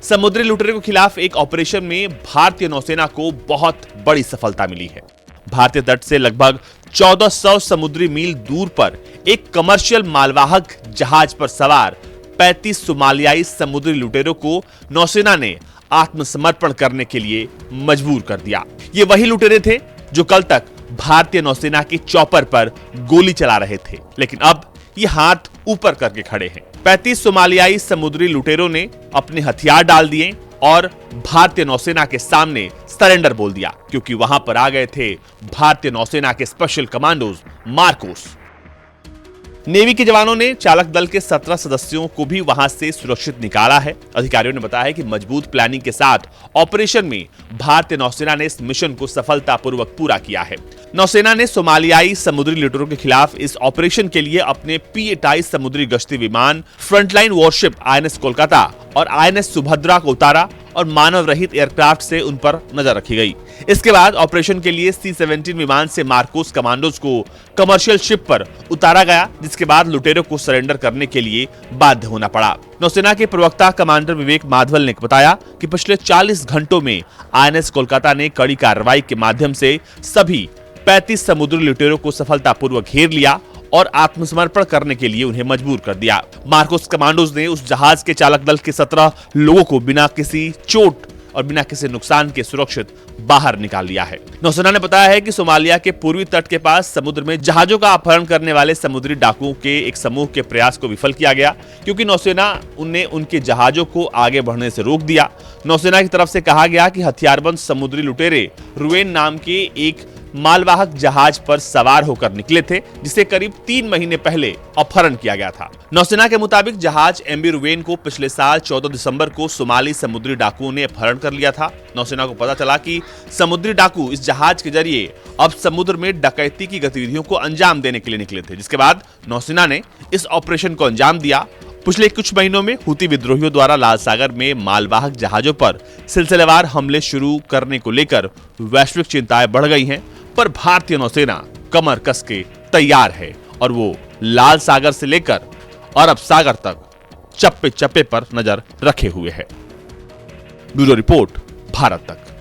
समुद्री लुटेरों के खिलाफ एक ऑपरेशन में भारतीय नौसेना को बहुत बड़ी सफलता मिली है। भारतीय तट से लगभग 1400 समुद्री मील दूर पर एक कमर्शियल मालवाहक जहाज पर सवार 35 सोमालियाई समुद्री लुटेरों को नौसेना ने आत्मसमर्पण करने के लिए मजबूर कर दिया। ये वही लुटेरे थे जो कल तक भारतीय नौसेना के चॉपर पर गोली चला रहे थे, लेकिन अब ये हाथ ऊपर करके खड़े हैं। 35 सोमालियाई समुद्री लुटेरों ने अपने हथियार डाल दिए और भारतीय नौसेना के सामने सरेंडर बोल दिया, क्योंकि वहां पर आ गए थे भारतीय नौसेना के स्पेशल कमांडोज मार्कोस। नेवी के जवानों ने चालक दल के 17 सदस्यों को भी वहां से सुरक्षित निकाला है। अधिकारियों ने बताया है कि मजबूत प्लानिंग के साथ ऑपरेशन में भारतीय नौसेना ने इस मिशन को सफलतापूर्वक पूरा किया है। नौसेना ने सोमालियाई समुद्री लुटेरों के खिलाफ इस ऑपरेशन के लिए अपने P-28 समुद्री गश्ती विमान, फ्रंटलाइन वॉरशिप INS कोलकाता और INS सुभद्रा को उतारा और मानव रहित एयरक्राफ्ट से उन पर नजर रखी गई। इसके बाद ऑपरेशन के लिए C-17 विमान से मार्कोस कमांडोज को कमर्शियल शिप पर उतारा गया, जिसके बाद लुटेरों को सरेंडर करने के लिए बाध्य होना पड़ा। नौसेना के प्रवक्ता कमांडर विवेक माधवल ने बताया कि पिछले 40 घंटों में INS कोलकाता ने कड़ी कार्रवाई के माध्यम से सभी 35 समुद्री लुटेरों को सफलतापूर्वक घेर लिया और आत्मसमर्पण करने के लिए उन्हें मजबूर कर दिया। मार्कोस कमांडोज ने उस जहाज के चालक दल के 17 लोगों को बिना किसी चोट और बिना किसी नुकसान के सुरक्षित बाहर निकाल लिया है। नौसेना ने बताया है कि सोमालिया के पूर्वी तट के पास समुद्र में जहाजों का अपहरण करने वाले समुद्री डाकुओं के एक समूह के प्रयास को विफल किया गया, क्योंकि नौसेना ने उनके जहाजों को आगे बढ़ने से रोक दिया। नौसेना की तरफ से कहा गया कि हथियारबंद समुद्री लुटेरे रुवेन नाम के एक मालवाहक जहाज पर सवार होकर निकले थे, जिसे करीब 3 महीने पहले अपहरण किया गया था। नौसेना के मुताबिक जहाज MV रुवेन को पिछले साल 14 दिसंबर को सोमाली समुद्री डाकुओं ने अपहरण कर लिया था। नौसेना को पता चला कि समुद्री डाकू इस जहाज के जरिए अब समुद्र में डकैती की गतिविधियों को अंजाम देने के लिए निकले थे, जिसके बाद नौसेना ने इस ऑपरेशन को अंजाम दिया। पिछले कुछ महीनों में हुती विद्रोहियों द्वारा लाल सागर में मालवाहक जहाजों पर सिलसिलेवार हमले शुरू करने को लेकर वैश्विक चिंताएं बढ़ गई हैं, पर भारतीय नौसेना कमर कस के तैयार है और वो लाल सागर से लेकर अरब सागर तक चप्पे चप्पे पर नजर रखे हुए है। ब्यूरो रिपोर्ट, भारत तक।